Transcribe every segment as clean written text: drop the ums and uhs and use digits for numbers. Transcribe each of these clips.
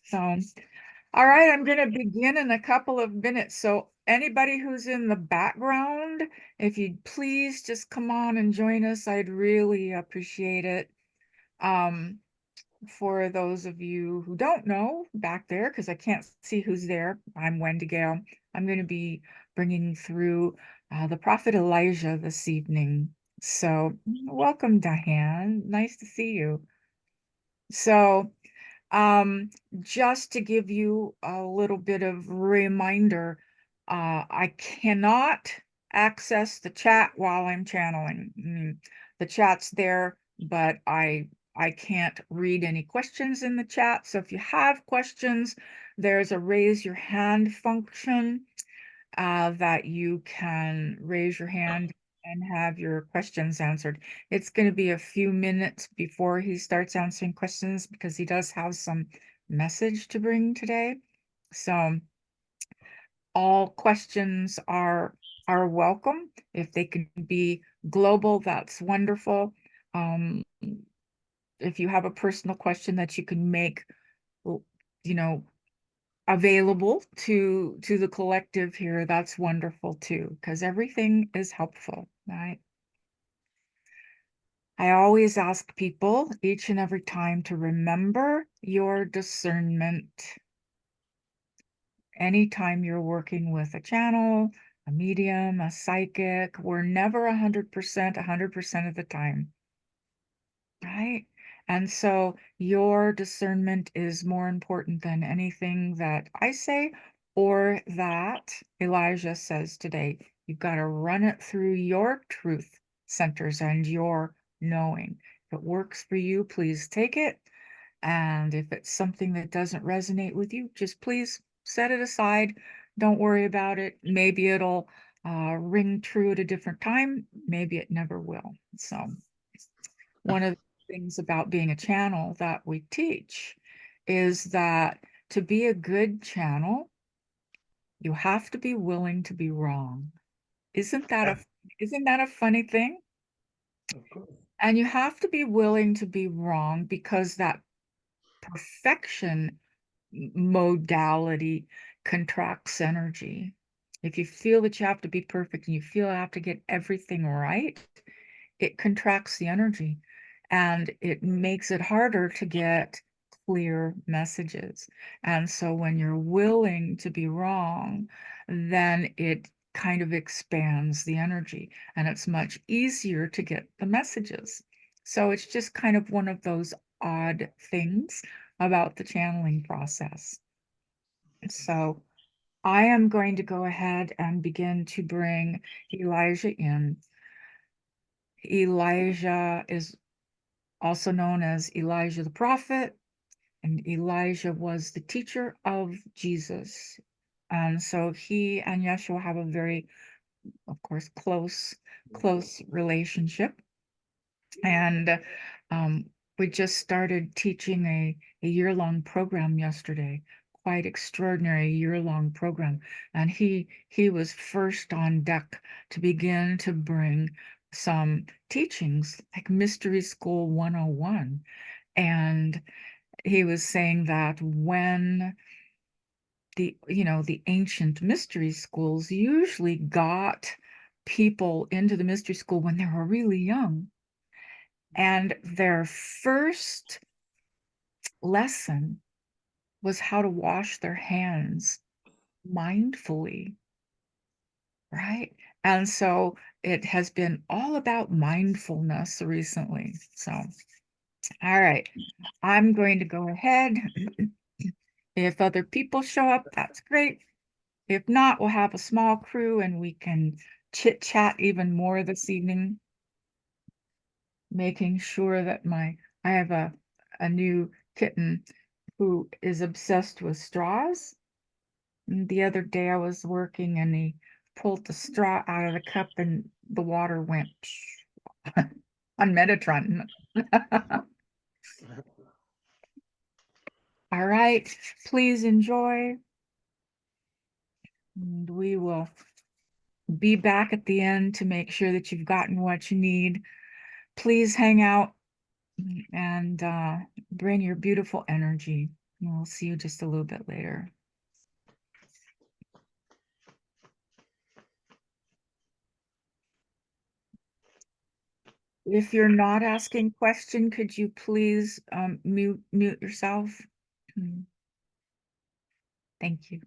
So, all right, I'm going to begin in a couple of minutes. So anybody who's in the background, if you'd please just come on and join us, I'd really appreciate it. For those of you who don't know back there, because I can't see who's there, I'm Wendy Gayle. I'm going to be bringing through the prophet Elijah this evening. So welcome, Diane. Nice to see you. So just to give you a little bit of reminder, I cannot access the chat while I'm channeling. The chat's there, but I can't read any questions in the chat. So if you have questions, there's a raise your hand function that you can raise your hand and have your questions answered. It's going to be a few minutes before he starts answering questions because he does have some message to bring today. So all questions are welcome. If they can be global, that's wonderful. If you have a personal question that you can make, you know, available to the collective here, that's wonderful too, because everything is helpful, right? I always ask people each and every time to remember your discernment. Anytime you're working with a channel, a medium, a psychic, we're never 100% of the time, right? And so your discernment is more important than anything that I say or that Elijah says today. You've got to run it through your truth centers and your knowing. If it works for you, please take it. And if it's something that doesn't resonate with you, just please set it aside. Don't worry about it. Maybe it'll ring true at a different time. Maybe it never will. So one of the things about being a channel that we teach is that to be a good channel, you have to be willing to be wrong. Isn't that a funny thing? Of course. And you have to be willing to be wrong because that perfection modality contracts energy. If you feel that you have to be perfect and you feel you have to get everything right, it contracts the energy and it makes it harder to get clear messages. And so when you're willing to be wrong, then it kind of expands the energy and it's much easier to get the messages. So it's just kind of one of those odd things about the channeling process. So I am going to go ahead and begin to bring Elijah in. Elijah is also known as Elijah the prophet, and Elijah was the teacher of Jesus. And so he and Yeshua have a very, of course, close relationship. And we just started teaching a year-long program yesterday, quite extraordinary year-long program. And he was first on deck to begin to bring some teachings like Mystery School 101. And he was saying that when the ancient mystery schools usually got people into the mystery school when they were really young. And their first lesson was how to wash their hands mindfully, right? And so it has been all about mindfulness recently. So, all right, I'm going to go ahead. If other people show up, that's great. If not, we'll have a small crew and we can chit chat even more this evening, making sure that I have a new kitten who is obsessed with straws. And the other day I was working and he pulled the straw out of the cup and the water went on Metatron. All right, please enjoy. And we will be back at the end to make sure that you've gotten what you need. Please hang out and bring your beautiful energy. I'll see you just a little bit later. If you're not asking question, could you please mute yourself? Thank you.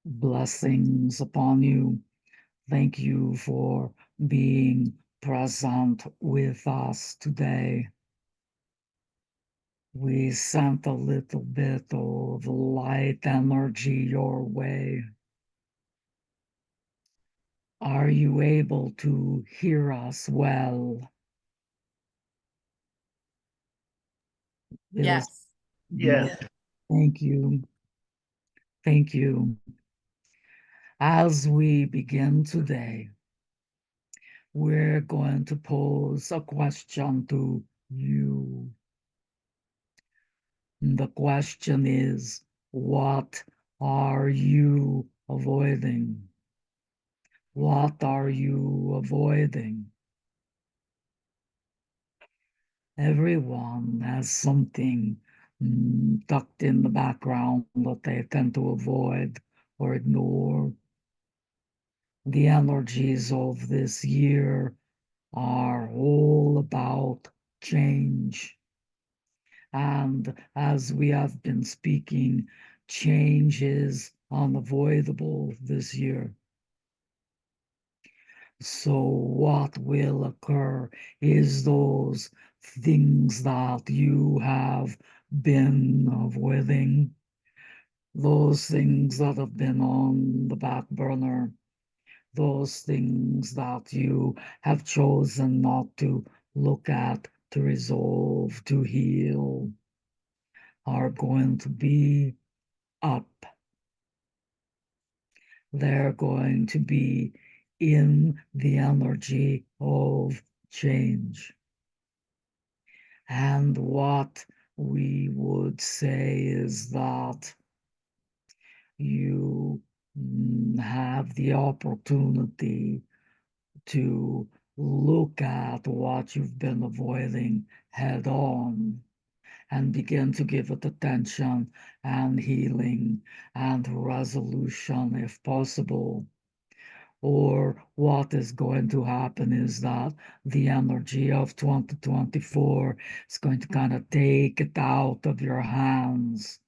Blessings upon you. Thank you for being present with us today. We sent a little bit of light energy your way. Are you able to hear us well? Yes. Yes. Thank you. Thank you. As we begin today, we're going to pose a question to you. The question is, what are you avoiding? What are you avoiding? Everyone has something tucked in the background that they tend to avoid or ignore. The energies of this year are all about change. And as we have been speaking, change is unavoidable this year. So what will occur is those things that you have been avoiding, those things that have been on the back burner, those things that you have chosen not to look at, to resolve, to heal, are going to be up. They're going to be in the energy of change. And what we would say is that you have the opportunity to look at what you've been avoiding head on and begin to give it attention and healing and resolution if possible. Or what is going to happen is that the energy of 2024 is going to kind of take it out of your hands,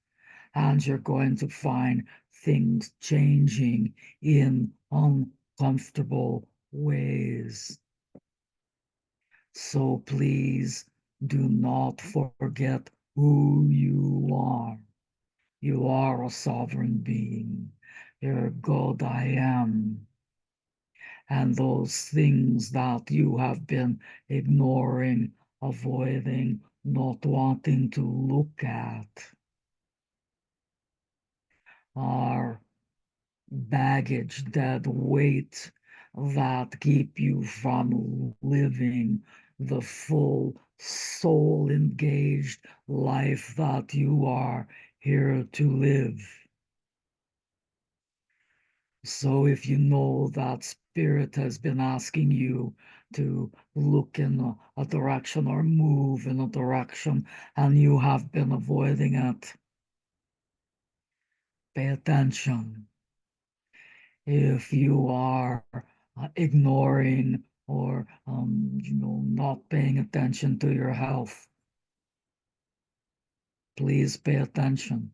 and you're going to find things changing in uncomfortable ways. So please do not forget who you are. You are a sovereign being. You're God I am. And those things that you have been ignoring, avoiding, not wanting to look at are baggage, dead weight that keep you from living the full soul engaged life that you are here to live. So if you know that spirit has been asking you to look in a direction or move in a direction and you have been avoiding it, pay attention. If you are ignoring or not paying attention to your health, please pay attention.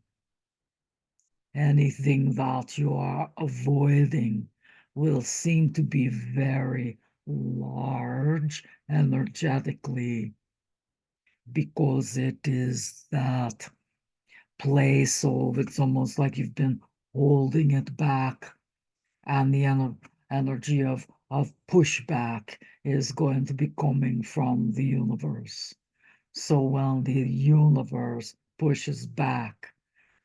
Anything that you are avoiding will seem to be very large energetically because it is that place of it's almost like you've been holding it back, and the energy of pushback is going to be coming from the universe. So when the universe pushes back,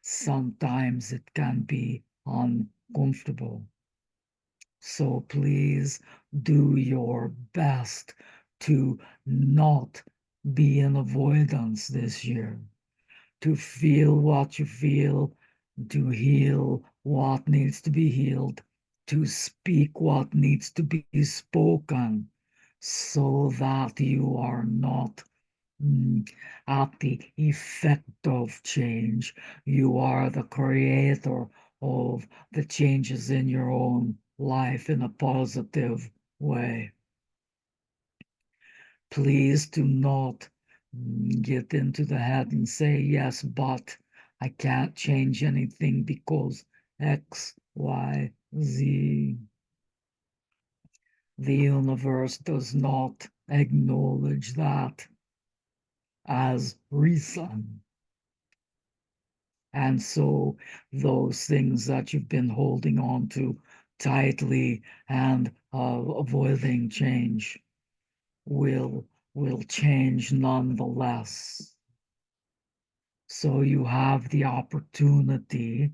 sometimes it can be uncomfortable. So please do your best to not be in avoidance this year, to feel what you feel, to heal what needs to be healed, to speak what needs to be spoken, so that you are not at the effect of change. You are the creator of the changes in your own life in a positive way. Please do not get into the head and say, yes, but I can't change anything because X, Y, Z. The universe does not acknowledge that as reason. And so those things that you've been holding on to tightly and avoiding change will change nonetheless. So you have the opportunity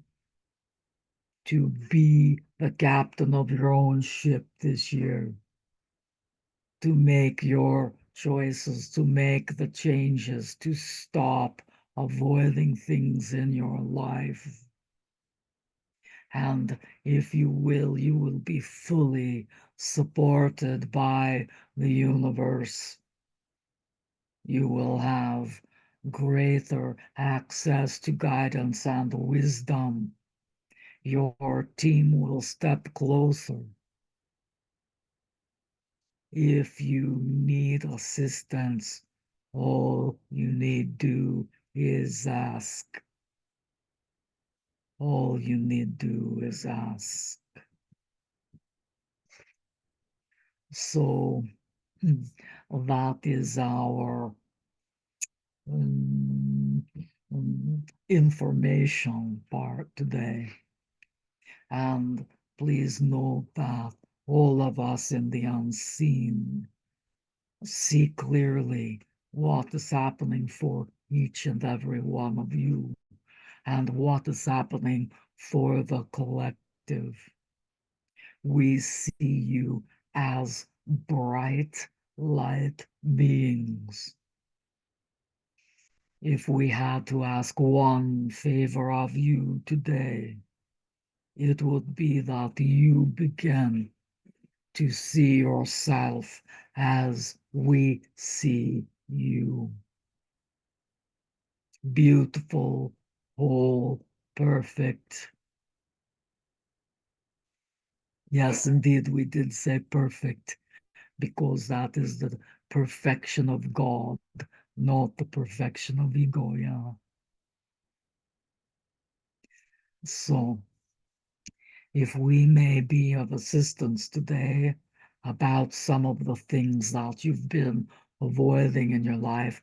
to be the captain of your own ship this year, to make your choices, to make the changes, to stop avoiding things in your life. And if you will be fully supported by the universe. You will have greater access to guidance and wisdom. Your team will step closer. If you need assistance, all you need do is ask. All you need do is ask. So that is our um, information part today. And please note that all of us in the unseen see clearly what is happening for each and every one of you and what is happening for the collective. We see you as bright light beings. If we had to ask one favor of you today, it would be that you begin to see yourself as we see you. Beautiful, whole, perfect. Yes, indeed, we did say perfect because that is the perfection of God, not the perfection of ego. Yeah. So, if we may be of assistance today about some of the things that you've been avoiding in your life,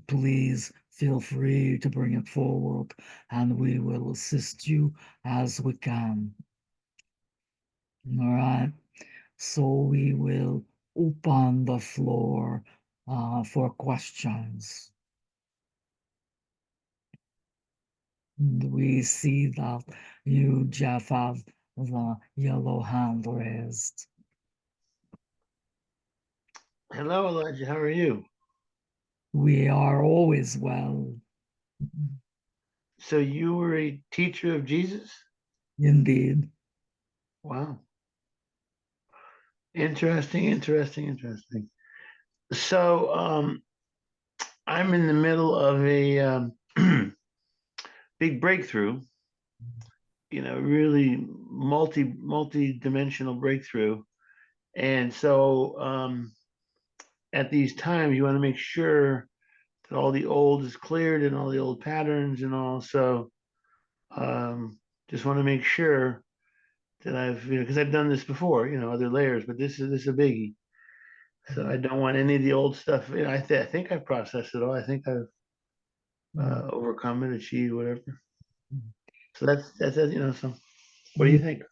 please feel free to bring it forward and we will assist you as we can. All right. So we will open the floor for questions. We see that you, Jeff, have the yellow hand raised. Hello, Elijah. How are you? We are always well. So you were a teacher of Jesus? Indeed. Wow. Interesting, interesting, interesting. So I'm in the middle of a big breakthrough, really multi-dimensional breakthrough. And so at these times, you want to make sure that all the old is cleared and all the old patterns and all. So just want to make sure that I've, because I've done this before, other layers, but this is a biggie. So I don't want any of the old stuff. I think I've processed it all. I think I've Mhm. overcome it, achieved whatever. Mhm. So that's it. So what do you We think?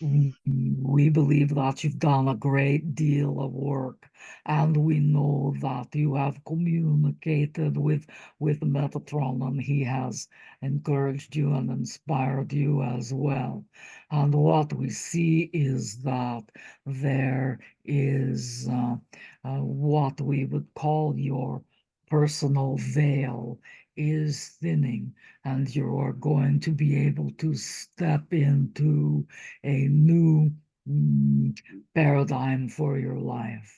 we believe that you've done a great deal of work, and we know that you have communicated with Metatron, and he has encouraged you and inspired you as well. And what we see is that there is what we would call your personal veil is thinning, and you are going to be able to step into a new paradigm for your life.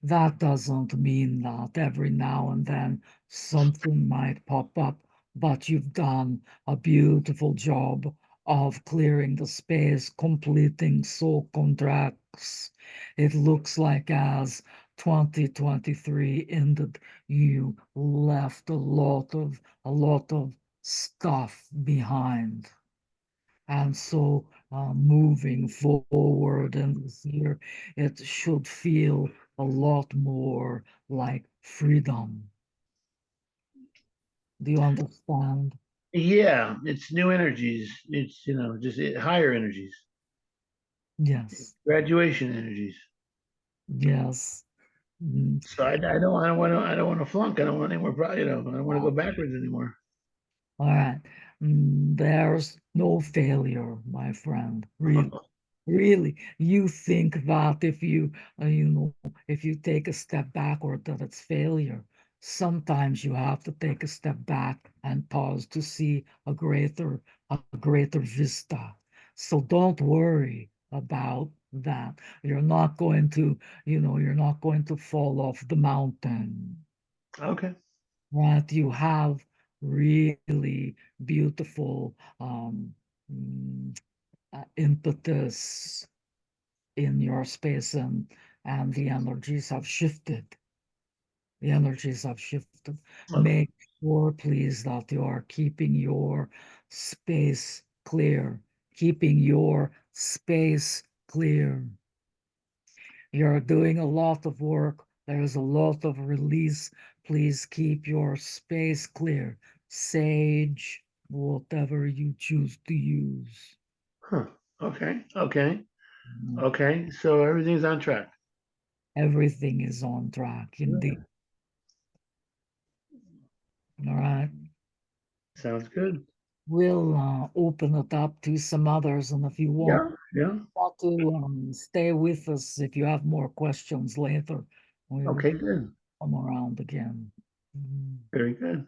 That doesn't mean that every now and then something might pop up, but you've done a beautiful job of clearing the space, completing soul contracts. It looks like as 2023 ended, you left a lot of stuff behind. And so, moving forward in this year, it should feel a lot more like freedom. Do you understand? Yeah, it's new energies. It's just higher energies, Yes, graduation energies. yes. Mm. So I don't want to flunk. I don't want any more. I don't want to go backwards anymore. All right. There's no failure, my friend. Really. Really, you think that if you take a step backward, that it's failure. Sometimes you have to take a step back and pause to see a greater vista. So don't worry about that. You're not going to fall off the mountain. Okay. Right? You have really beautiful mm, impetus in your space, and the energies have shifted. Okay. Make sure, please, that you are keeping your space clear. Keeping your space clear. You're doing a lot of work. There's a lot of release. Please keep your space clear. Sage, whatever you choose to use. Huh. Okay. Okay. Mm. Okay. So everything's on track. Everything is on track, Yeah. indeed. All right. Sounds good. We'll open it up to some others, and if you want, Yeah. Yeah. want to stay with us, if you have more questions later, we will Okay. Good. come around again. Very good.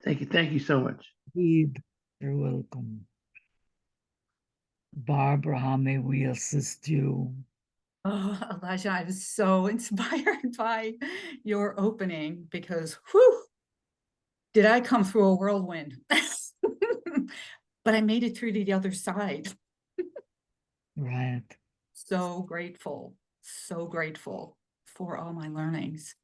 Thank you. Thank you so much. Indeed, you're welcome. Barbara, how may we assist you? Oh, Elijah, I was so inspired by your opening because, whew, did I come through a whirlwind? But I made it through to the other side. Right. So grateful for all my learnings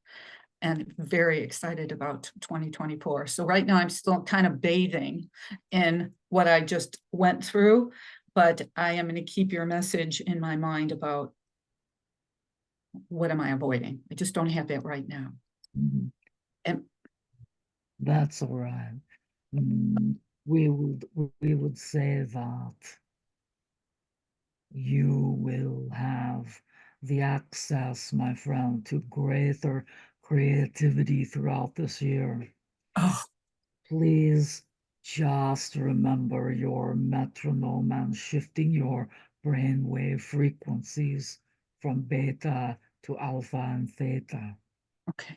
and very excited about 2024. So right now I'm still kind of bathing in what I just went through, but I am going to keep your message in my mind about what am I avoiding? I just don't have that right now. Mhm. And That's all right. Mm, we would say that you will have the access, my friend, to greater creativity throughout this year. oh, Please just remember your metronome and shifting your brainwave frequencies from beta to alpha and theta. okay.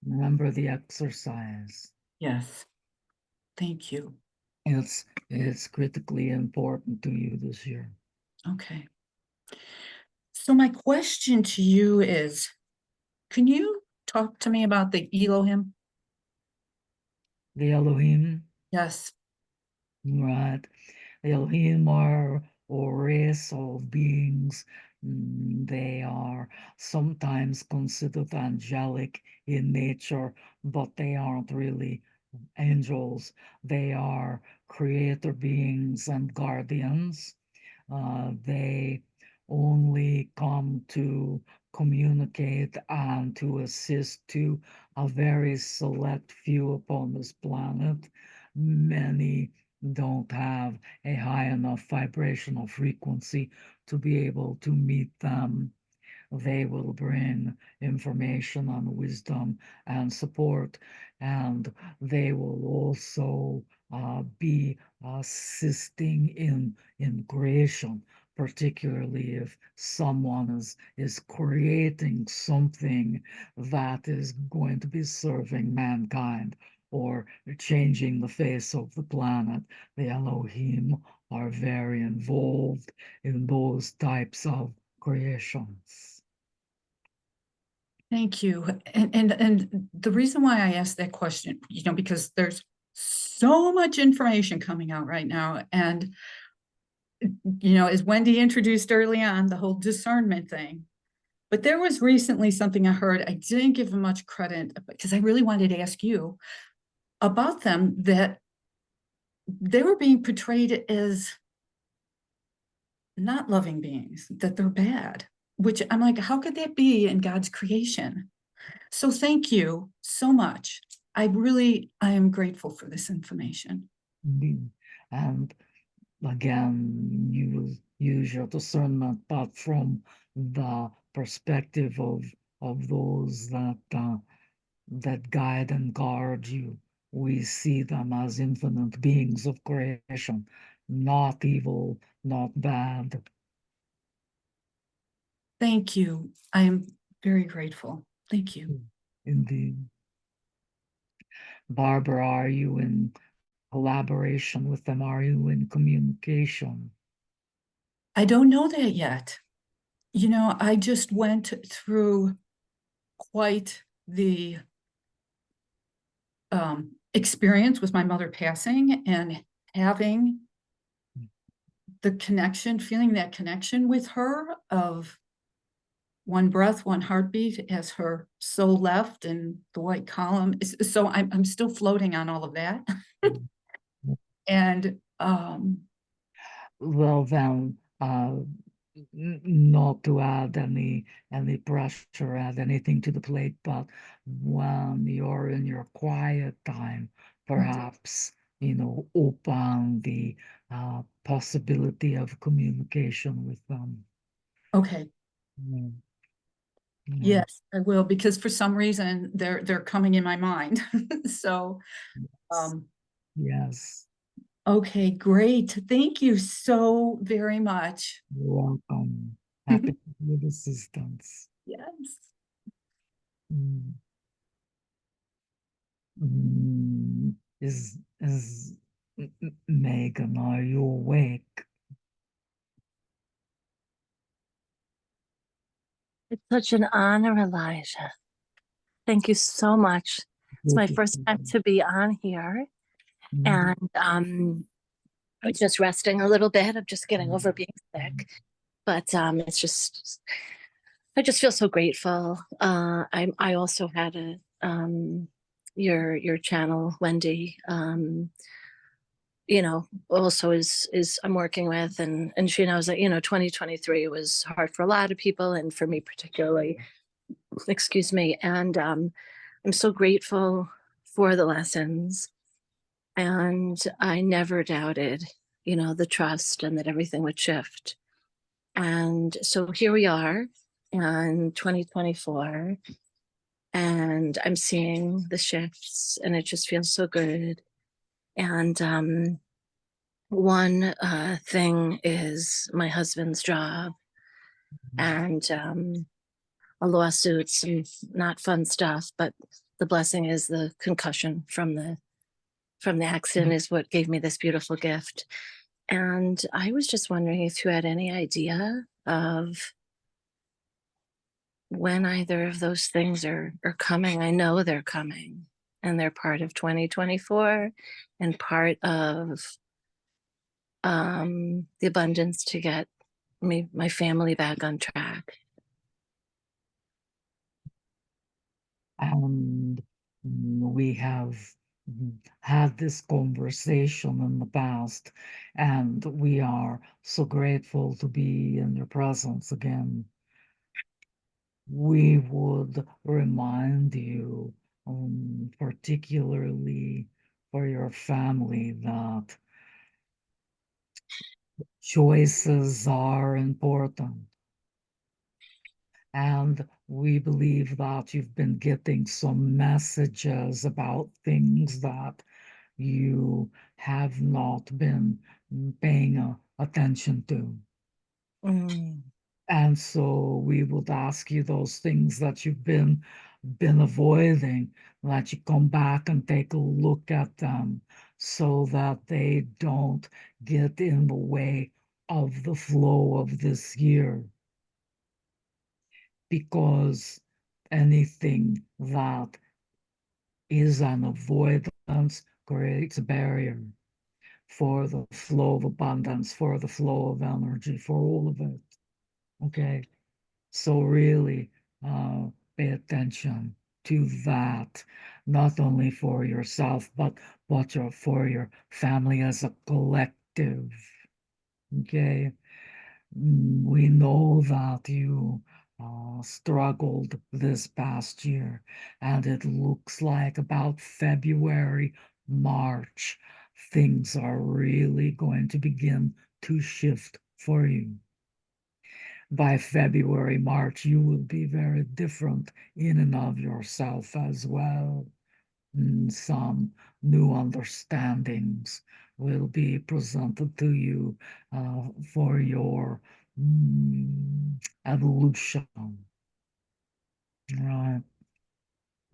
Remember the exercise. Yes. Thank you. It's critically important to you this year. Okay. So my question to you is, can you talk to me about the Elohim? The Elohim, Yes. right? The Elohim are a race of beings They are sometimes considered angelic in nature, but they aren't really angels. They are creator beings and guardians. They only come to communicate and to assist to a very select few upon this planet. Many don't have a high enough vibrational frequency to be able to meet them. They will bring information and wisdom and support, and they will also be assisting in creation, particularly if someone is creating something that is going to be serving mankind or changing the face of the planet. The Elohim are very involved in those types of creations. Thank you. And the reason why I asked that question, because there's so much information coming out right now. And, as Wendy introduced early on, the whole discernment thing. But there was recently something I heard, I didn't give them much credit because I really wanted to ask you about them, that they were being portrayed as not loving beings, that they're bad, which I'm like, how could that be in God's creation? So thank you so much. I am grateful for this information. Indeed. And again, you will use your discernment, but from the perspective of those that guide and guard you. We see them as infinite beings of creation, not evil, not bad. Thank you. I am very grateful. Thank you. Indeed. Barbara, are you in collaboration with them? Are you in communication? I don't know that yet. I just went through quite the experience with my mother passing and having the connection, feeling that connection with her of one breath, one heartbeat as her soul left and the white column. So I'm still floating on all of that. And Well, then, not to add any pressure, add anything to the plate, but when you're in your quiet time, perhaps, open the possibility of communication with them. okay, Mm, yeah. yes, I will, because for some reason they're coming in my mind. So Yes. Yes. okay, great. Thank you so very much. You're welcome. Happy to be of assistance. Yes. Mm. Is Megan, are you awake? It's such an honor, Elijah. Thank you so much. It's my first time to be on here, and I'm just resting a little bit. I'm just getting over being sick, but it's just I just feel so grateful. I also had your channel, Wendy. Also is I'm working with, and she knows that 2023 was hard for a lot of people, and for me particularly. Excuse me, and I'm so grateful for the lessons, and I never doubted, the trust and that everything would shift. And so here we are in 2024, and I'm seeing the shifts, and it just feels so good. And one thing is my husband's job, and a lawsuit, some not fun stuff, but the blessing is the concussion from the accident is what gave me this beautiful gift. And I was just wondering if you had any idea of when either of those things are coming. I know they're coming, and they're part of 2024 and part of the abundance to get me, my family back on track. And we have had this conversation in the past, and we are so grateful to be in your presence again. We would remind you, particularly for your family, that choices are important. And we believe that you've been getting some messages about things that you have not been paying attention to. Mm. And so we would ask you those things that you've been avoiding, that you come back and take a look at them so that they don't get in the way of the flow of this year. Because anything that is an avoidance creates a barrier for the flow of abundance, for the flow of energy, for all of it. Okay. So really pay attention to that, not only for yourself, but for your family as a collective. Okay. We know that you struggled this past year, and it looks like about February, March, things are really going to begin to shift for you. By February, March, you will be very different in and of yourself as well. Some new understandings will be presented to you for your evolution. Right.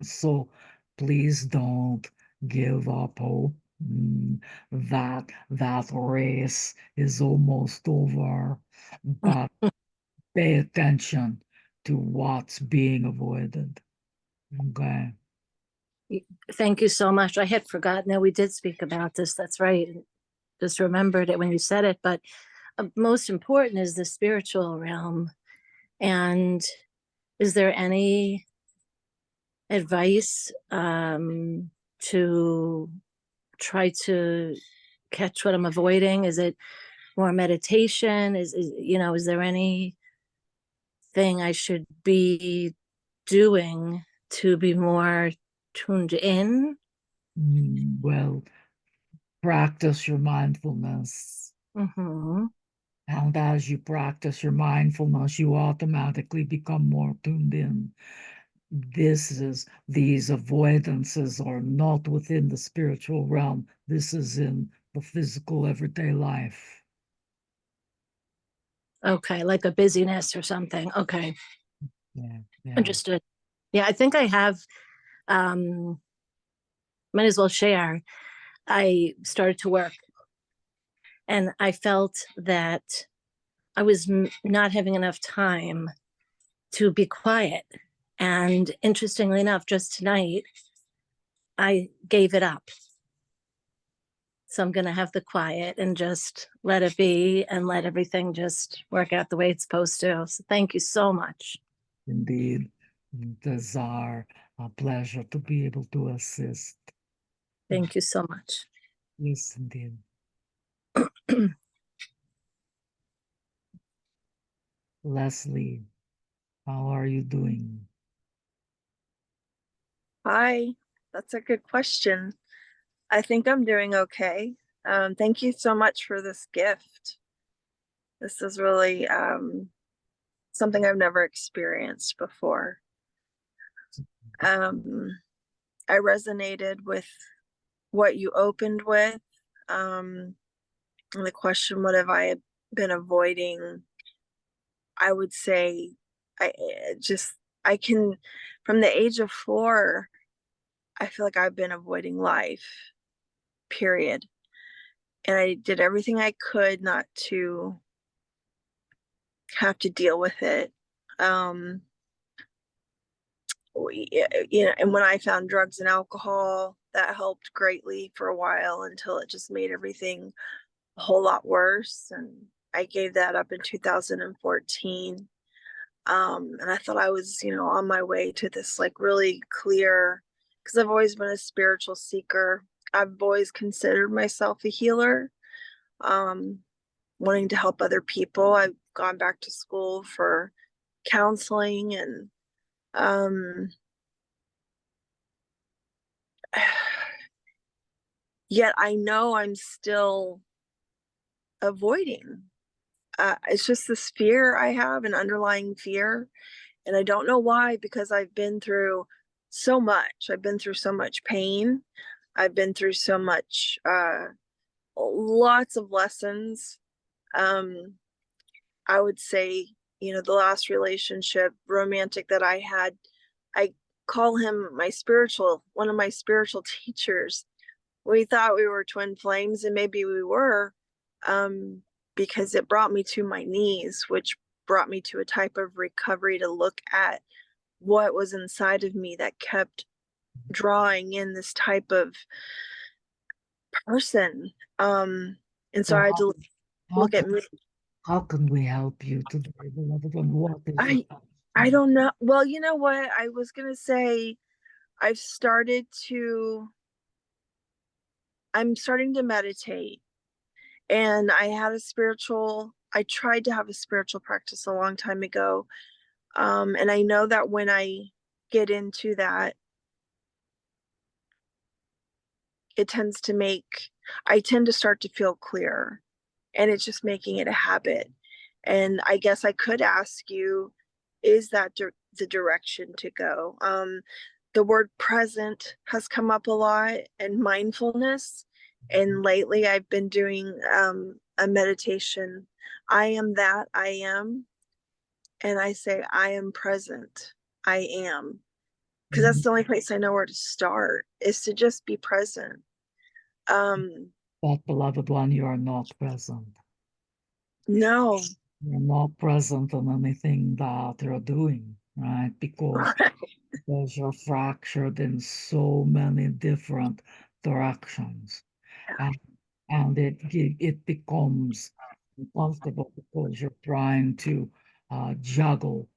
So please don't give up hope. That race is almost over, but pay attention to what's being avoided. Okay. Thank you so much. I had forgotten that we did speak about this. That's right. Just remembered it when you said it. But most important is the spiritual realm. And is there any advice to try to catch what I'm avoiding? Is it more meditation? Is there anything I should be doing to be more tuned in? Well, practice your mindfulness. Mm-hmm. And as you practice your mindfulness, you automatically become more tuned in. These avoidances are not within the spiritual realm. This is in the physical everyday life. Okay, like a busyness or something. Okay, Yeah, yeah. understood. Yeah, I think I have, might as well share. I started to work and I felt that I was not having enough time to be quiet. And interestingly enough, just tonight, I gave it up. So I'm going to have the quiet and just let it be and let everything just work out the way it's supposed to. So thank you so much. Indeed, it is our pleasure to be able to assist. Thank you so much. Yes, indeed. Leslie, how are you doing? Hi, that's a good question. I think I'm doing okay. Thank you so much for this gift. This is really something I've never experienced before. I resonated with what you opened with. And the question, what have I been avoiding? I would say I can, from the age of 4, I feel like I've been avoiding life, period. And I did everything I could not to have to deal with it. And when I found drugs and alcohol, that helped greatly for a while until it just made everything a whole lot worse. And I gave that up in 2014. And I thought I was, on my way to this like really clear, because I've always been a spiritual seeker. I've always considered myself a healer, wanting to help other people. I've gone back to school for counseling, and yet I know I'm still avoiding. It's just this fear I have, an underlying fear, and I don't know why, because I've been through so much. I've been through so much pain. I've been through so much, lots of lessons. I would say, the last relationship, romantic, that I had, I call him one of my spiritual teachers. We thought we were twin flames, and maybe we were, because it brought me to my knees, which brought me to a type of recovery to look at what was inside of me that kept drawing in this type of person. And so So I had to how look at can, me. how can we help you today, beloved one? What is your I don't know. Well, you know what? I was gonna say I've started to I'm starting to meditate, and I tried to have a spiritual practice a long time ago. And I know that when I get into that, I tend to start to feel clear, and it's just making it a habit. And I guess I could ask you, is that the direction to go? The word present has come up a lot, and mindfulness. And lately I've been doing a meditation. I am that I am. And I say, I am present. I am. Because that's the only place I know where to start, is to just be present. But beloved one, you are not present. No. You're not present in anything that you're doing, right? Because you're fractured in so many different directions. And, and it becomes uncomfortable because you're trying to juggle,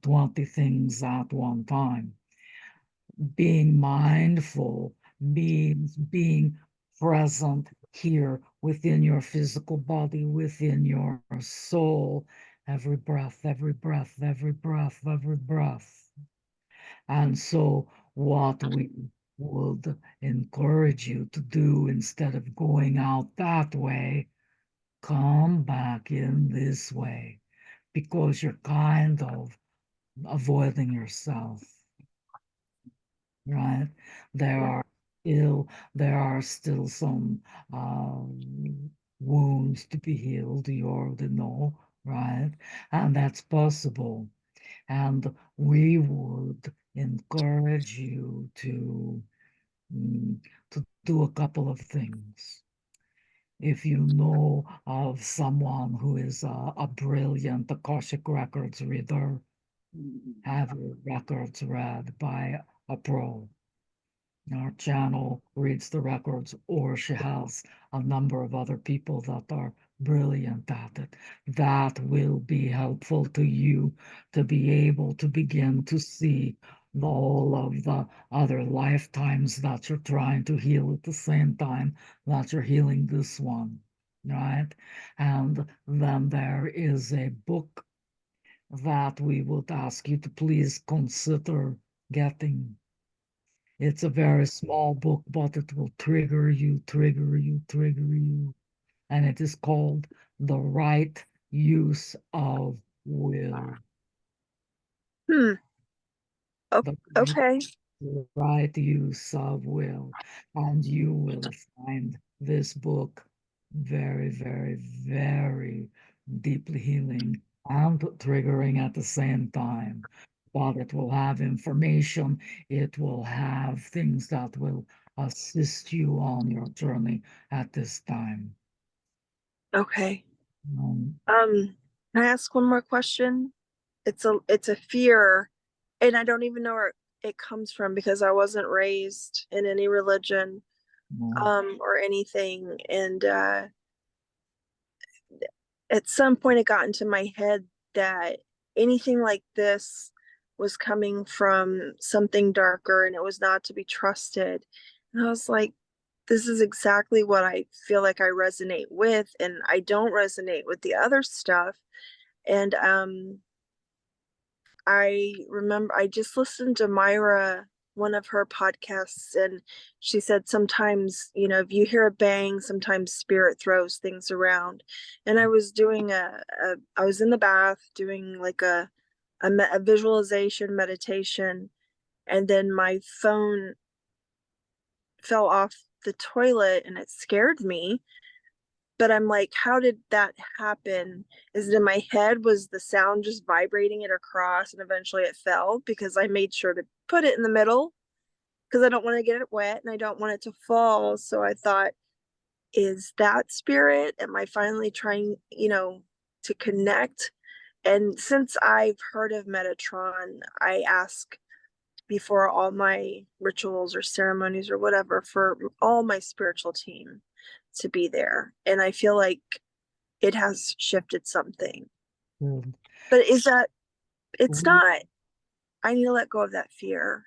20 things at one time. Being mindful means being present here within your physical body, within your soul, every breath, every breath, every breath, every breath. And so, what we would encourage you to do, instead of going out that way, come back in this way, because you're kind of avoiding yourself, right? There are there are still some wounds to be healed, you already know, right? And that's possible. And we would encourage you mm, to do a couple of things. If you know of someone who is a brilliant Akashic Records reader, have your records read by a pro. Our channel reads the records, or she has a number of other people that are brilliant at it. That will be helpful to you to be able to begin to see all of the other lifetimes that you're trying to heal at the same time that you're healing this one, right? And then there is a book that we would ask you to please consider getting. It's a very small book, but it will trigger you, trigger you, trigger you. And it is called The Right Use of Will. Hmm. The Okay. right use of will. And you will find this book very, very, very deeply healing and triggering at the same time. But it will have information, it will have things that will assist you on your journey at this time. Okay. Um, Can I ask one more question? It's a fear, and I don't even know where it comes from, because I wasn't raised in any religion, no. or anything. And at some point it got into my head that anything like this was coming from something darker and it was not to be trusted. And I was like, this is exactly what I feel like I resonate with, and I don't resonate with the other stuff. And I remember I just listened to Myra, one of her podcasts, and she said sometimes, if you hear a bang, sometimes spirit throws things around. And I was doing I was in the bath doing like a visualization meditation, and then my phone fell off the toilet and it scared me. But I'm like, how did that happen? Is it in my head? Was the sound just vibrating it across and eventually it fell? Because I made sure to put it in the middle because I don't want to get it wet and I don't want it to fall. So I thought, is that spirit? Am I finally trying, to connect? And since I've heard of Metatron, I ask before all my rituals or ceremonies or whatever for all my spiritual team to be there. And I feel like it has shifted something. Good. But it's We- not, I need to let go of that fear.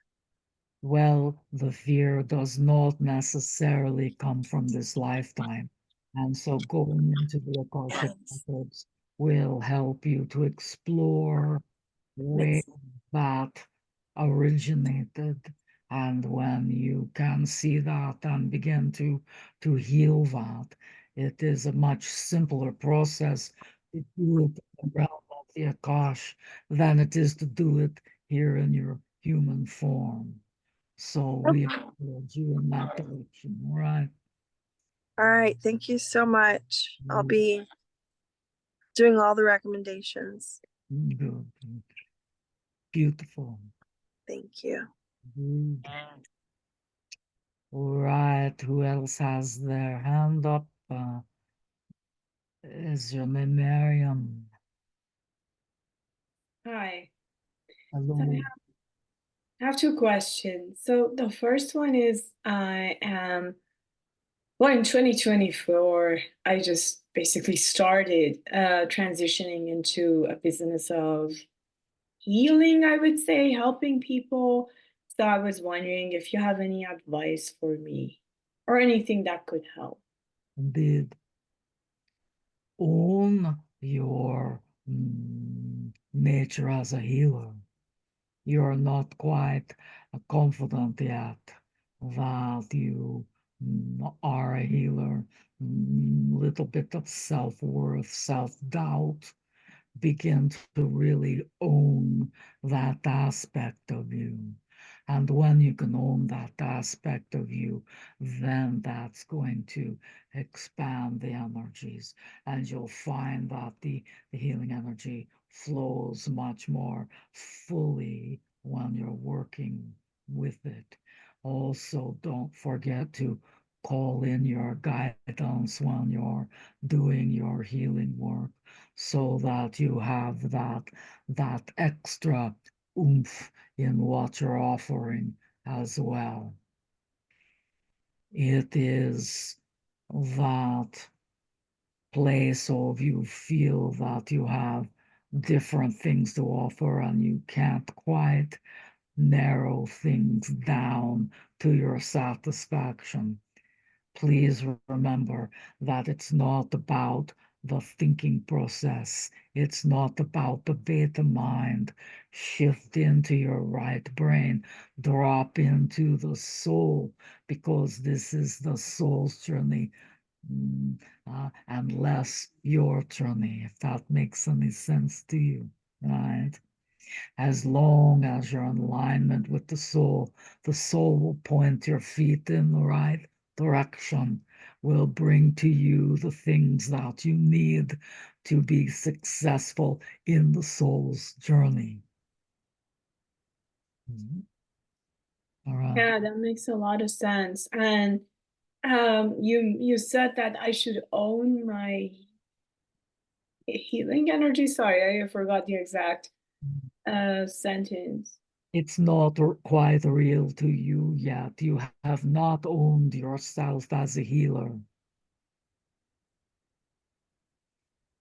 Well, the fear does not necessarily come from this lifetime. And so going into the Akashic Yes. records will help you to explore where that originated. And when you can see that and begin to heal that, it is a much simpler process to do it in the realm of the Akash than it is to do it here in your human form. So we encourage you in that direction, all right? All right. Thank you so much. I'll be doing all the recommendations. Good, good. Beautiful. Thank you. Good. All right, who else has their hand up? Is your name Miriam? Hi. Hello. I have two questions. So the first one is I am, well, in 2024, I just basically started transitioning into a business of healing, I would say, helping people. So I was wondering if you have any advice for me or anything that could help. Indeed. Own your nature as a healer. You're not quite confident yet that you are a healer. Little bit of self-worth, self-doubt. Begin to really own that aspect of you. And when you can own that aspect of you, then that's going to expand the energies. And you'll find that the healing energy flows much more fully when you're working with it. Also, don't forget to call in your guidance when you're doing your healing work so that you have that extra oomph in what you're offering as well. It is that place of you feel that you have different things to offer and you can't quite narrow things down to your satisfaction. Please remember that it's not about the thinking process. It's not about the beta mind. Shift into your right brain. Drop into the soul because this is the soul's journey and less your journey, if that makes any sense to you, right? As long as you're in alignment with the soul will point your feet in the right direction, will bring to you the things that you need to be successful in the soul's journey. All right. Yeah, that makes a lot of sense. And you said that I should own my healing energy. Sorry, I forgot the exact sentence. It's not quite real to you yet. You have not owned yourself as a healer.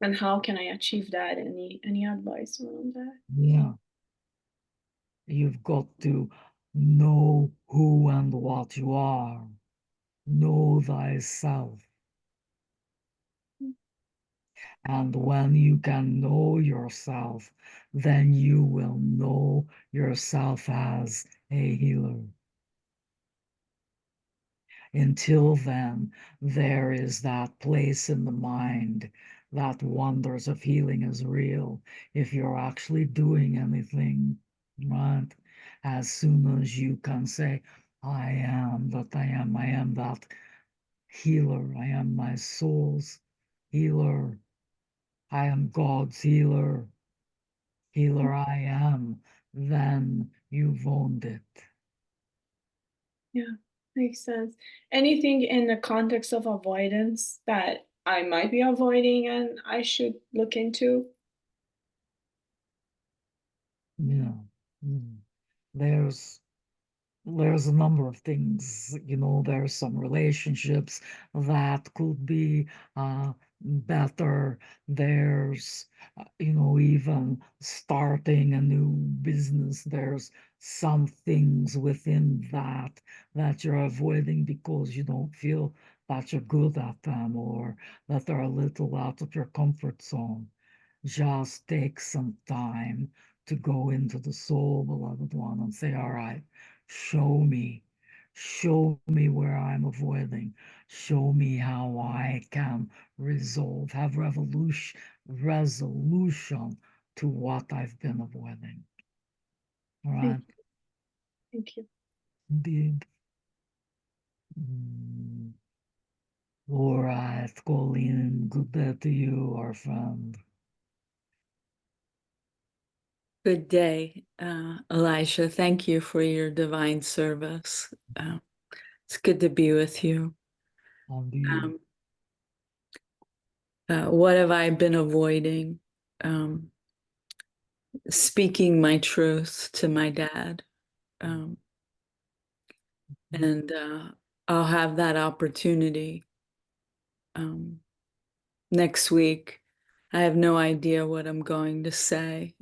And how can I achieve that? Any advice around that? Yeah. You've got to know who and what you are. Know thyself. And when you can know yourself, then you will know yourself as a healer. Until then, there is that place in the mind that wonders if healing is real, if you're actually doing anything, right? As soon as you can say, I am that I am that healer, I am my soul's healer, I am God's healer, healer I am, then you've owned it. Yeah, makes sense. Anything in the context of avoidance that I might be avoiding and I should look into? Yeah. Mm. There's there's a number of things, there's some relationships that could be better. There's even starting a new business. There's some things within that you're avoiding because you don't feel that you're good at them, or that they're a little out of your comfort zone. Just take some time to go into the soul, beloved one, and say, all right, show me, show me where I'm avoiding, show me how I can resolve, have resolution to what I've been avoiding. All right, Thank you. indeed. Mm. All right, Colleen, good day to you, our friend. Good day, Elisha. Thank you for your divine service. It's good to be with you. Indeed. What have I been avoiding? Speaking my truth to my dad. And I'll have that opportunity next week. I have no idea what I'm going to say.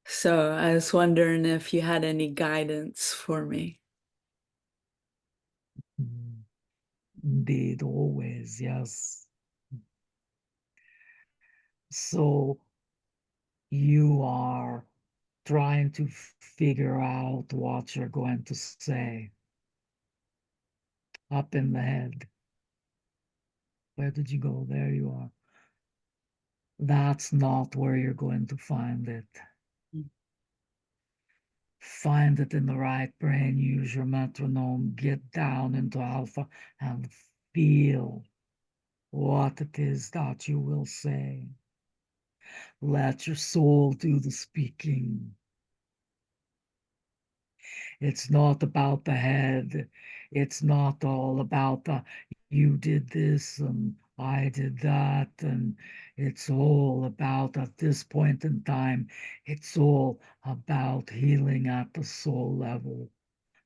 So I was wondering if you had any guidance for me. Indeed, always, yes. So you are trying to figure out what you're going to say up in the head. Where did you go? There you are. That's not where you're going to find it. Find it in the right brain, use your metronome, get down into alpha and feel what it is that you will say. Let your soul do the speaking. It's not about the head. It's not all about the you did this and I did that. And it's all about, at this point in time, it's all about healing at the soul level.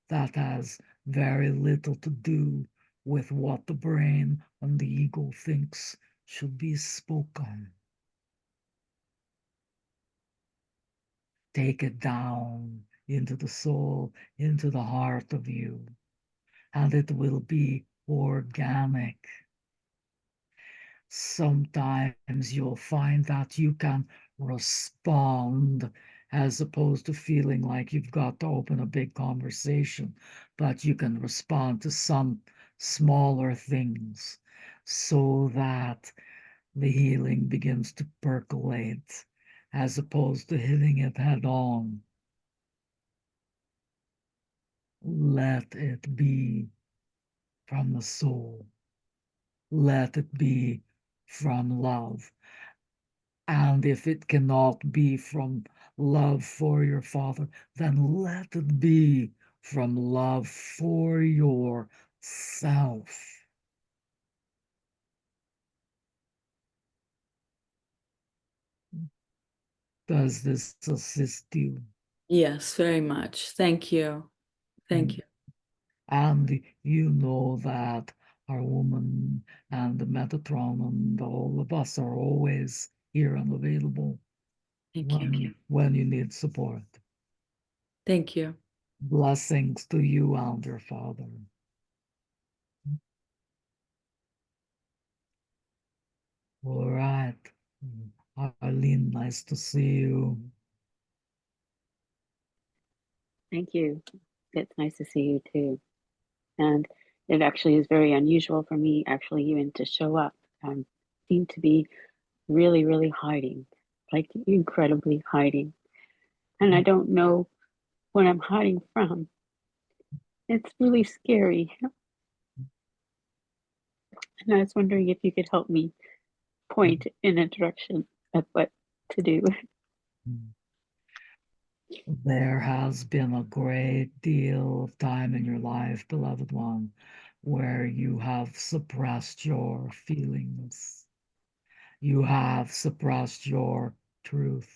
That has very little to do with what the brain and the ego thinks should be spoken. Take it down into the soul, into the heart of you, and it will be organic. Sometimes you'll find that you can respond as opposed to feeling like you've got to open a big conversation, but you can respond to some smaller things so that the healing begins to percolate as opposed to hitting it head on. Let it be from the soul. Let it be from love. And if it cannot be from love for your father, then let it be from love for yourself. Does this assist you? Yes, very much. Thank you. Thank you. And you know that our woman and the Metatron and all of us are always here and available Thank you. when you need support. Thank you. Blessings to you and your father. All right. Eileen, nice to see you. Thank you. It's nice to see you too. And it actually is very unusual for me actually even to show up. I seem to be really, really hiding, like incredibly hiding. And I don't know what I'm hiding from. It's really scary. And I was wondering if you could help me point in a direction of what to do. There has been a great deal of time in your life, beloved one, where you have suppressed your feelings. You have suppressed your truth.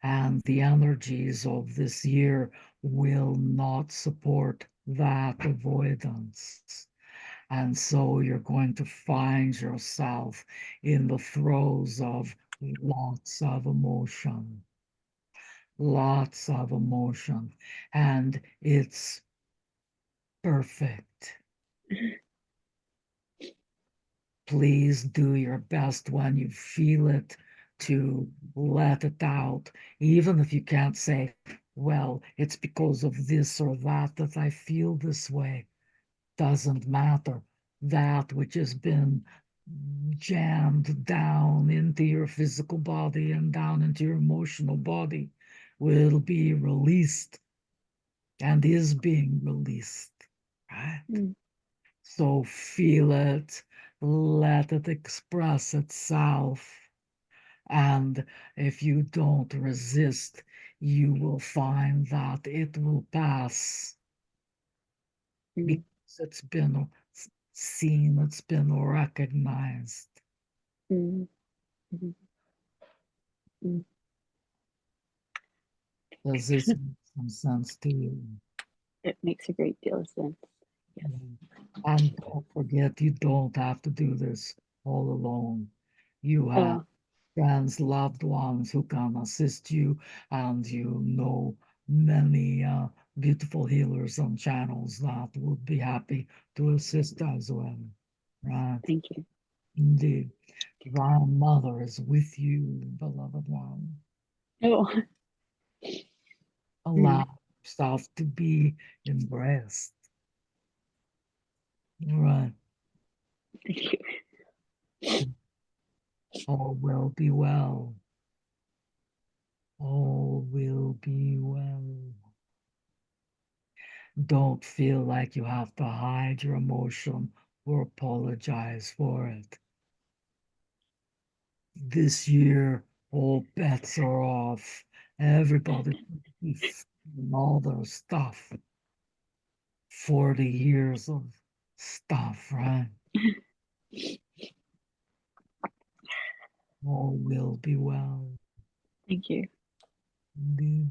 And the energies of this year will not support that avoidance. And so you're going to find yourself in the throes of lots of emotion, and it's perfect. Please do your best when you feel it to let it out, even if you can't say, well, it's because of this or that I feel this way. Doesn't matter. That which has been jammed down into your physical body and down into your emotional body will be released and is being released, right? So feel it, let it express itself. And if you don't resist, you will find that it will pass because it's been seen, it's been recognized. Does this make some sense to you? It makes a great deal of sense. Yes. And don't forget, you don't have to do this all alone. You have friends, loved ones who can assist you, and you know many beautiful healers and channels that would be happy to assist as well. Right? Thank you. Indeed. Divine Mother is with you, beloved one. Oh. Allow yourself to be embraced. All right. Thank you. All will be well. All will be well. Don't feel like you have to hide your emotion or apologize for it. This year, all bets are off. Everybody all their stuff. 40 years of stuff, right? All will be well. Thank you. Indeed.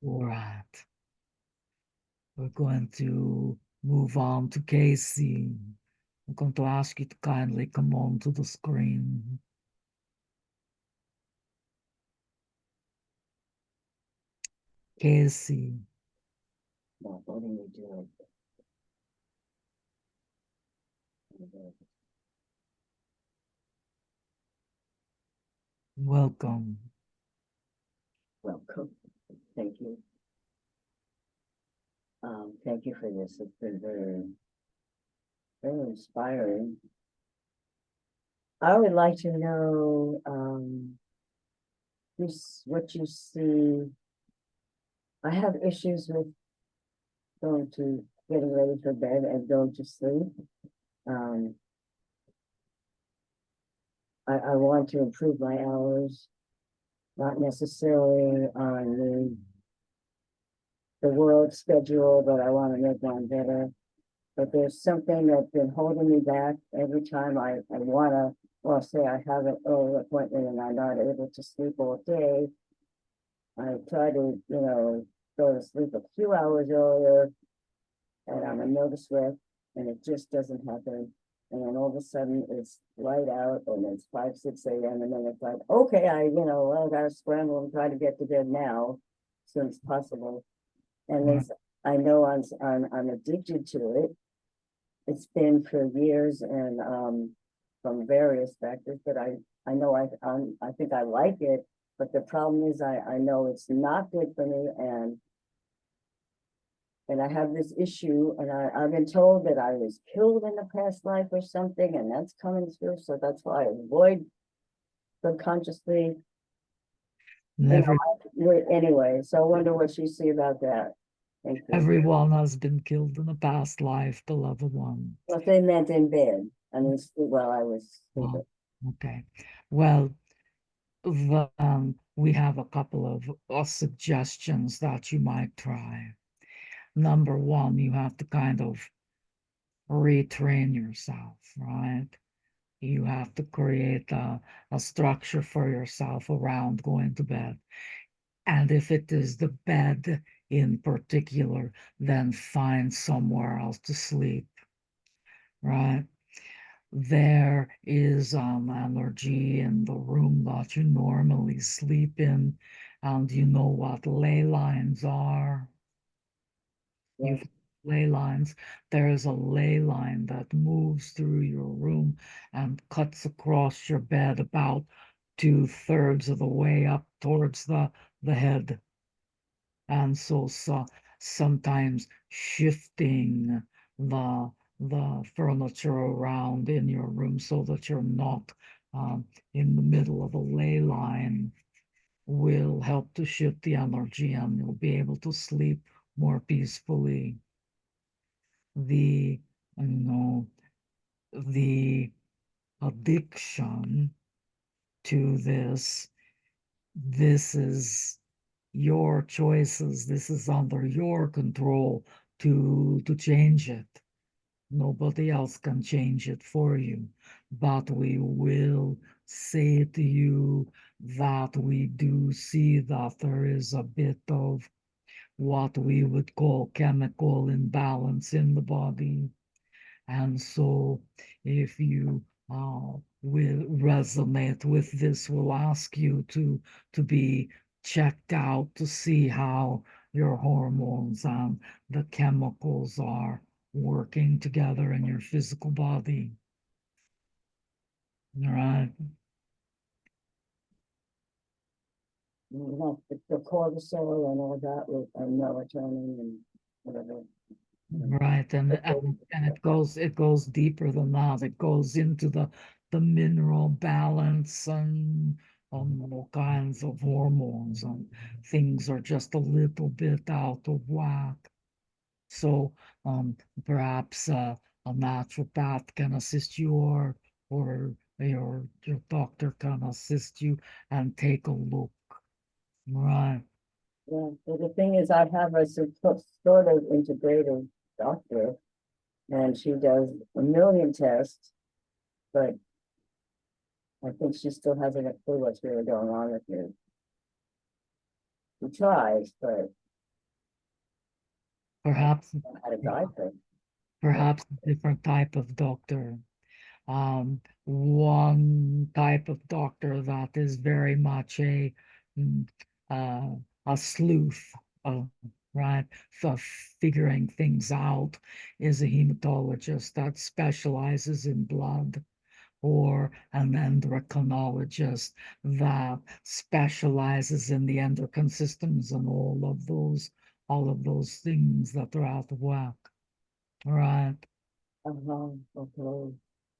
All right. We're going to move on to Casey. I'm going to ask you to kindly come on to the screen. Casey. What are you doing? Welcome. Welcome. Thank you. Thank you for this. It's been very, very inspiring. I would like to know what you see. I have issues with getting ready for bed and going to sleep. I want to improve my hours, not necessarily on the world schedule, but I want to make one better. But there's something that's been holding me back every time I want to, well, say I have an early appointment and I'm not able to sleep all day. I try to, go to sleep a few hours earlier, and I'm a nervous wreck, and it just doesn't happen. And then all of a sudden it's light out and it's 5, 6 a.m. And then it's like, okay, I gotta scramble and try to get to bed now, as soon as possible. And Right. this, I know I'm addicted to it. It's been for years and, from various factors, but I know I think I like it, but the problem is I know it's not good for me, and I have this issue, and I've been told that I was killed in a past life or something, and that's coming through, so that's why I avoid subconsciously. Every Anyway, so I wonder what you see about that. Thank you. everyone has been killed in a past life, beloved one. What they meant in bed, I mean, well, I was stupid. Okay. Well, we have a couple of suggestions that you might try. Number one, you have to kind of retrain yourself, right? You have to create a structure for yourself around going to bed. And if it is the bed in particular, then find somewhere else to sleep, right? There is energy in the room that you normally sleep in, and you know what ley lines are. Yeah. You've ley lines. There is a ley line that moves through your room and cuts across your bed about 2/3 of the way up towards the head. And so sometimes shifting the the furniture around in your room so that you're not in the middle of a ley line will help to shift the energy, and you'll be able to sleep more peacefully. The you know the addiction to this is your choices. This is under your control to change it. Nobody else can change it for you. But we will say to you that we do see that there is a bit of what we would call chemical imbalance in the body. And so if you will resonate with this, we'll ask you to be checked out to see how your hormones and the chemicals are working together in your physical body. All right. The cortisol and all that with melatonin and whatever. Right, and it goes deeper than that. It goes into the mineral balance and all kinds of hormones, and things are just a little bit out of whack. So perhaps a naturopath can assist you, or your doctor can assist you and take a look. Right. Yeah, but the thing is, I have a sort of integrative doctor, and she does a million tests, but I think she still hasn't a clue what's really going on with you. She tries, but Perhaps I had a guide her. perhaps a different type of doctor. One type of doctor that is very much mm, uh, a sleuth, uh, right, for figuring things out is a hematologist that specializes in blood, or an endocrinologist that specializes in the endocrine systems and all of those things that are out of whack. Right, Okay.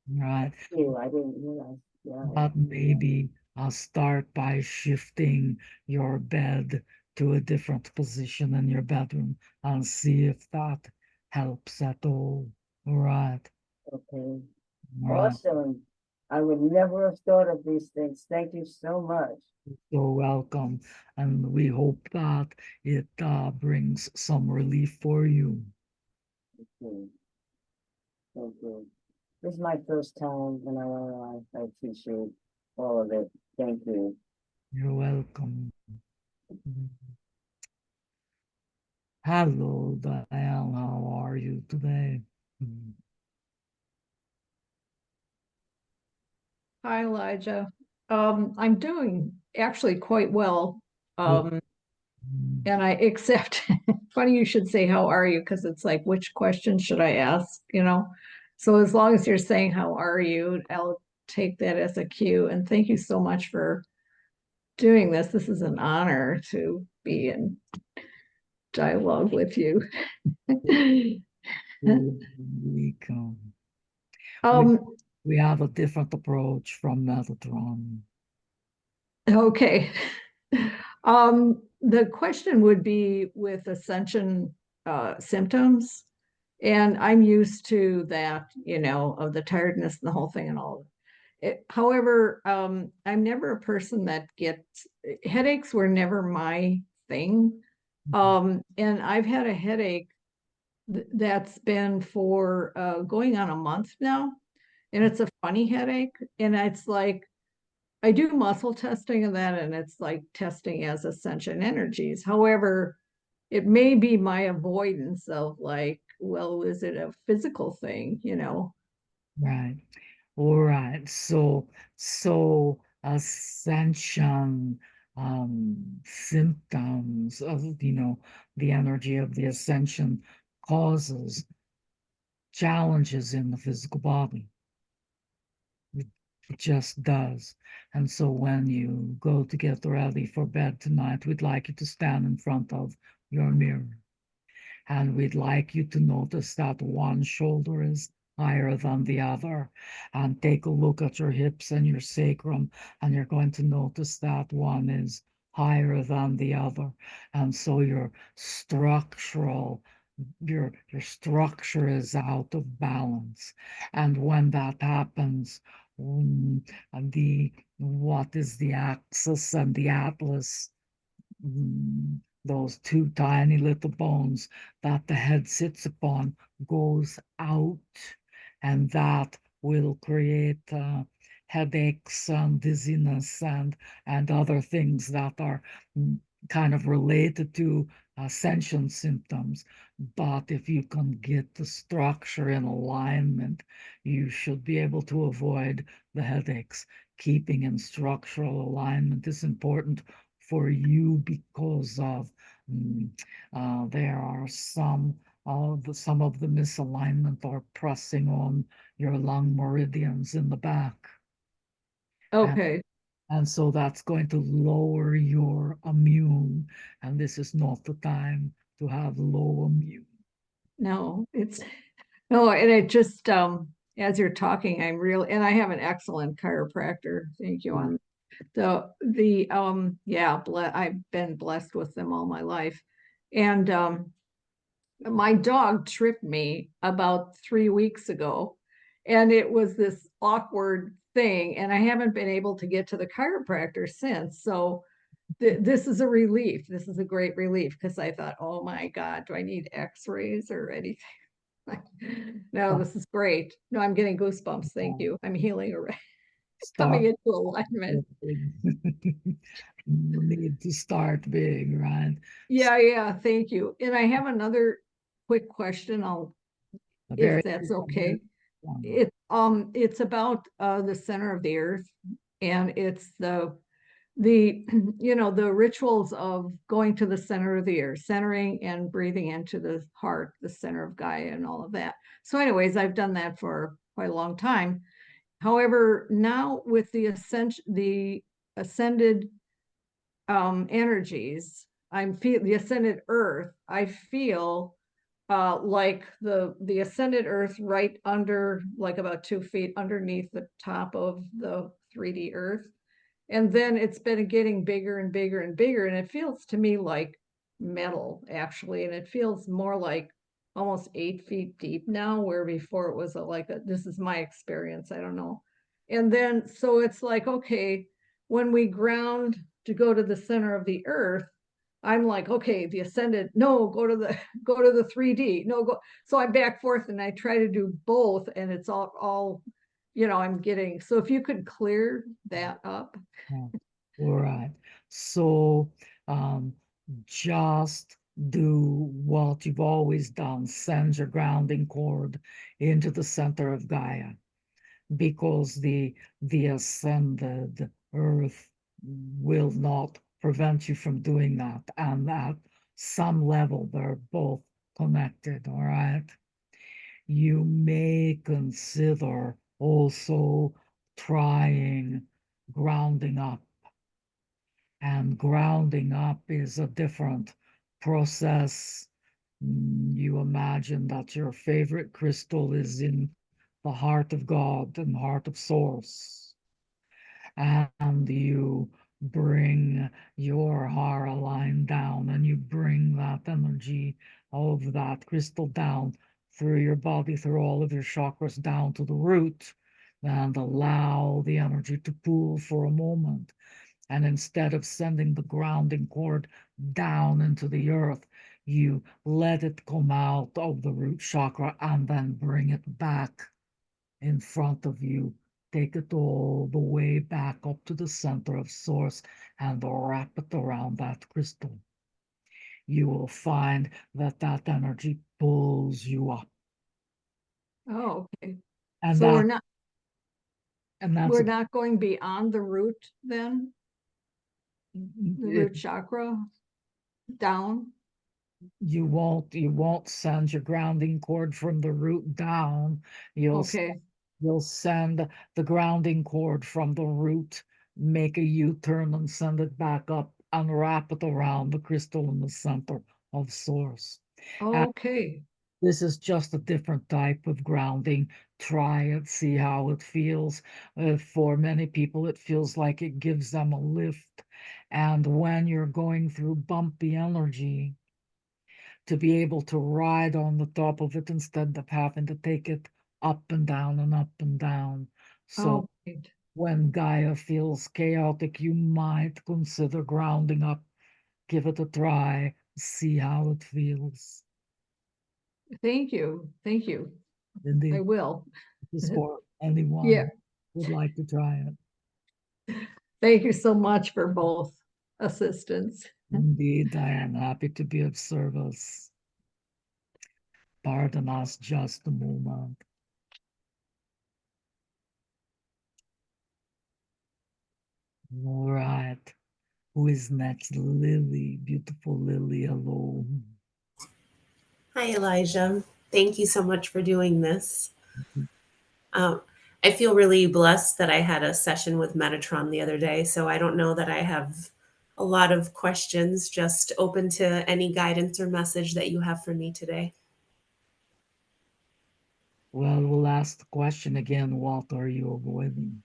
right. You, I didn't realize. Yeah. But maybe I'll start by shifting your bed to a different position in your bedroom and see if that helps at all. All right. Okay. All right. Awesome. I would never have thought of these things. Thank you so much. You're welcome. And we hope that it brings some relief for you. Okay. Thank you. This is my first time, and I appreciate all of it. Thank you. You're welcome. Hello, Diane. How are you today? Hi, Elijah. I'm doing actually quite well. And I accept, funny you should say, how are you? Because it's like, which question should I ask, you know? So as long as you're saying, how are you, I'll take that as a cue. And thank you so much for doing this. This is an honor to be in dialogue with you. We come. We have a different approach from Metatron. Okay. The question would be with ascension symptoms. And I'm used to that, you know, of the tiredness and the whole thing and all. However, I'm never a person that gets headaches were never my thing. And I've had a headache that's been for going on a month now. And it's a funny headache. And it's like I do muscle testing and that, and it's like testing as ascension energies. However, it may be my avoidance of like, well, is it a physical thing, you know? Right. All right. So ascension symptoms of, the energy of the ascension causes challenges in the physical body. It just does. And so when you go to get ready for bed tonight, we'd like you to stand in front of your mirror. And we'd like you to notice that one shoulder is higher than the other. And take a look at your hips and your sacrum, and you're going to notice that one is higher than the other. And so your structure is out of balance. And when that happens, and what is the axis and the atlas, those two tiny little bones that the head sits upon, goes out, and that will create headaches and dizziness and other things that are kind of related to ascension symptoms. But if you can get the structure in alignment, you should be able to avoid the headaches. Keeping in structural alignment is important for you because of there are some of the misalignment or pressing on your lung meridians in the back. Okay. And so that's going to lower your immune, and this is not the time to have low immune. No, no, and it just as you're talking, and I have an excellent chiropractor. Thank you on I've been blessed with them all my life. And my dog tripped me about 3 weeks ago, and it was this awkward thing, and I haven't been able to get to the chiropractor since. So this is a relief. This is a great relief, because I thought, oh my God, do I need x-rays or anything? No, this is great. No, I'm getting goosebumps. Thank you. I'm healing already. Coming into alignment. You need to start big, right? Yeah, thank you. And I have another quick question. If that's okay. It's about the center of the earth, and it's the the rituals of going to the center of the earth, centering and breathing into the heart, the center of Gaia, and all of that. So anyways, I've done that for quite a long time. However, now with the ascended energies, the ascended earth, I feel like the ascended earth right under, like about 2 feet underneath the top of the 3D earth. And then it's been getting bigger and bigger and bigger, and it feels to me like metal, actually, and it feels more like almost 8 feet deep now, where before it was this is my experience, I don't know. And then so it's like, okay, when we ground to go to the center of the earth, I'm like, okay, the ascended, no, go to the 3D, no, go. So I'm back forth, and I try to do both, and it's all I'm getting. So if you could clear that up. All right. So just do what you've always done, send your grounding cord into the center of Gaia, because the ascended earth will not prevent you from doing that. And at some level, they're both connected, all right? You may consider also trying grounding up. And grounding up is a different process. You imagine that your favorite crystal is in the heart of God and heart of Source, and you bring your Hara line down, and you bring that energy of that crystal down through your body, through all of your chakras down to the root, and allow the energy to pool for a moment. And instead of sending the grounding cord down into the earth, you let it come out of the root chakra and then bring it back in front of you. Take it all the way back up to the center of Source and wrap it around that crystal. You will find that that energy pulls you up. Oh, okay. And So that, and that's we're not going beyond the root then, the it, root chakra down? you won't send your grounding cord from the root down. You'll Okay, you'll send the grounding cord from the root, make a U-turn and send it back up and wrap it around the crystal in the center of Source. And okay. this is just a different type of grounding. Try it, see how it feels. For many people, it feels like it gives them a lift. And when you're going through bumpy energy, to be able to ride on the top of it instead of having to take it up and down and up and down. So Oh, great. when Gaia feels chaotic, you might consider grounding up. Give it a try, see how it feels. Thank you. Thank you. I Indeed, will. this is for anyone Yeah. who would like to try it. Thank you so much for both assistance. Indeed, I am happy to be of service. Pardon us just a moment. All right. Who is next? Lily, beautiful Lily, hello. Hi, Elijah. Thank you so much for doing this. I feel really blessed that I had a session with Metatron the other day, so I don't know that I have a lot of questions, just open to any guidance or message that you have for me today. Well, we'll ask the question again, what are you avoiding?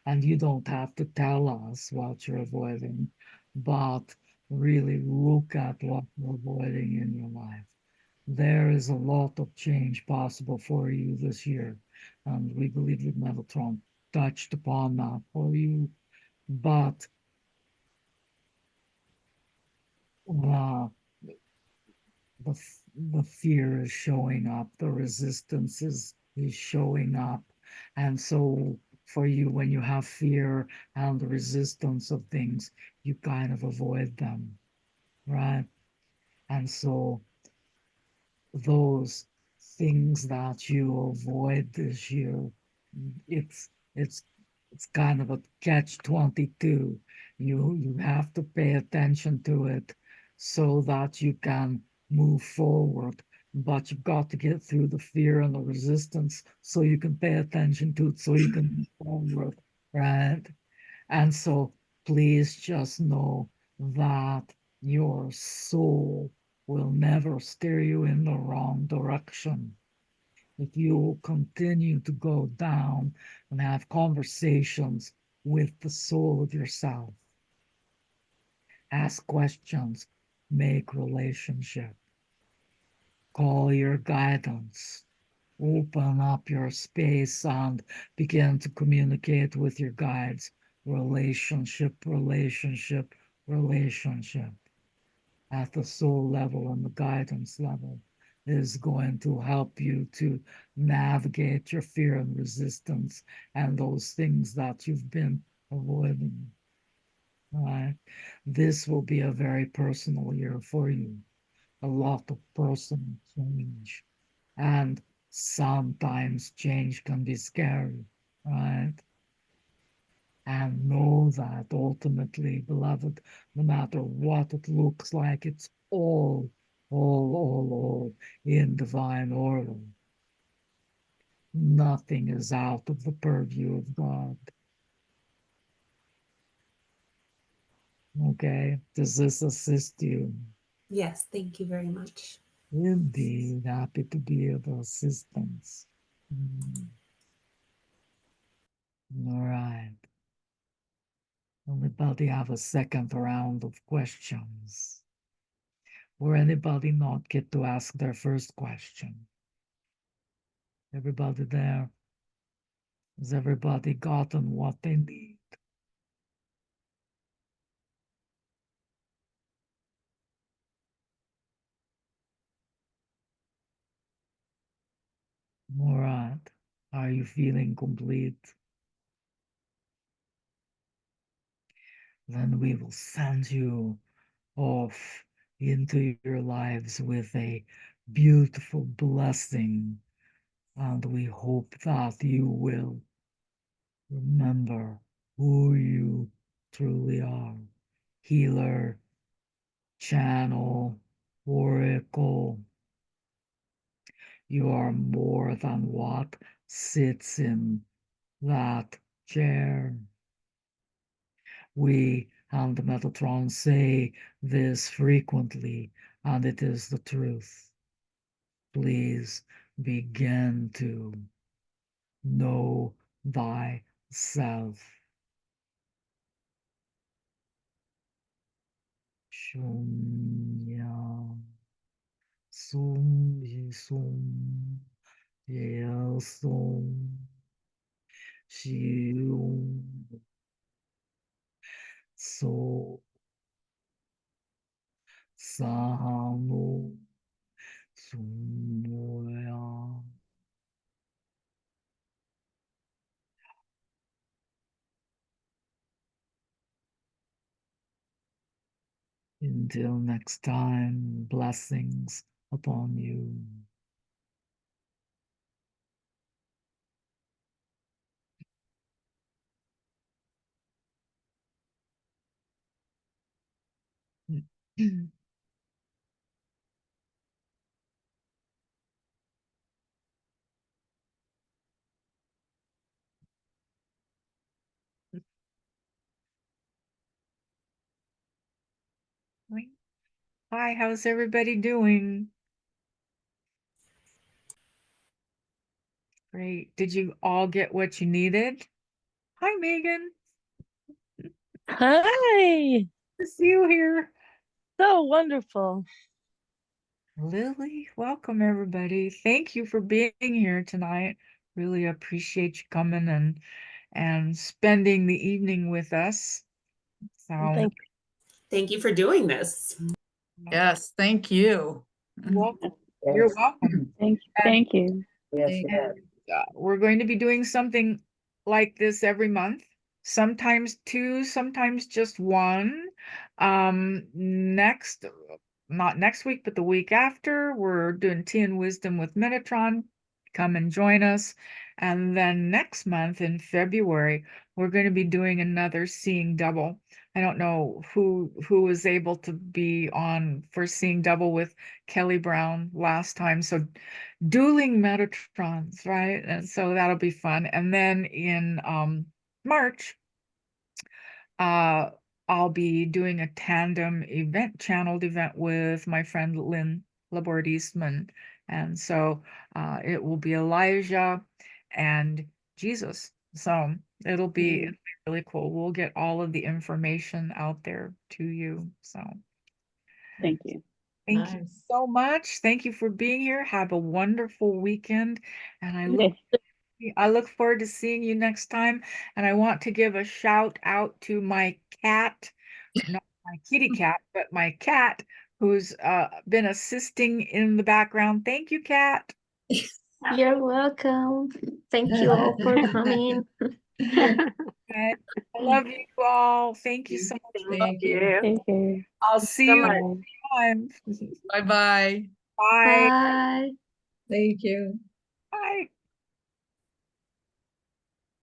And you don't have to tell us what you're avoiding, but really look at what you're avoiding in your life. There is a lot of change possible for you this year, and we believe that Metatron touched upon that for you, but uh, the fear is showing up, the resistance is showing up. And so for you, when you have fear and the resistance of things, you kind of avoid them, right? And so those things that you avoid this year, it's it's it's kind of a catch 22. You have to pay attention to it so that you can move forward. But you've got to get through the fear and the resistance so you can pay attention to it so you can move forward, right? And so please just know that your soul will never steer you in the wrong direction. If you continue to go down and have conversations with the soul of yourself, ask questions, make relationship, call your guidance, open up your space and begin to communicate with your guides. Relationship, relationship, relationship at the soul level and the guidance level is going to help you to navigate your fear and resistance and those things that you've been avoiding. Right? This will be a very personal year for you. a lot of personal change. And sometimes change can be scary, right? And know that ultimately, beloved, no matter what it looks like, it's all in divine order. Nothing is out of the purview of God. Okay, does this assist you? Yes, thank you very much. Indeed, happy to be of assistance. All right. Anybody have a second round of questions? Or anybody not get to ask their first question? Everybody there? Has everybody gotten what they need? All right. Are you feeling complete? Then we will send you off into your lives with a beautiful blessing. And we hope that you will remember who you truly are. Healer, channel, oracle. You are more than what sits in that chair. We and the Metatron say this frequently, and it is the truth. Please begin to know thyself. Shunya sum ye sum ye sum shium so sahanu sumoya. Until next time, blessings upon you. Hi, how's everybody doing? Great. Did you all get what you needed? Hi, Megan. Hi, Good to see you here. so wonderful. Lily, welcome everybody. Thank you for being here tonight. Really appreciate you coming and spending the evening with us. So Thank you for doing this. Yes, thank you. welcome. You're welcome. Thank you. Yes, yes. We're going to be doing something like this every month, sometimes two, sometimes just one. Not next week, but the week after, we're doing Tea and Wisdom with Metatron. Come and join us. And then next month in February, we're going to be doing another Seeing Double. I don't know who was able to be on for Seeing Double with Kelly Brown last time. So dueling Metatrons, right? And so that'll be fun. And then in March, uh, I'll be doing a tandem event, channeled event with my friend Lynn Laborde Eastman. And so it will be Elijah and Jesus. So it'll be really cool. We'll get all of the information out there to you. So Thank you. thank you so much. Thank you for being here. Have a wonderful weekend. And I look forward to seeing you next time. And I want to give a shout out to my cat, not my kitty cat, but my cat who's been assisting in the background. Thank you, Cat. You're welcome. Thank you all for coming. Okay. I love you all. Thank you so much. Thank you. Thank you. I'll see you Bye. time. Bye-bye. Bye. Bye. Thank you. Bye.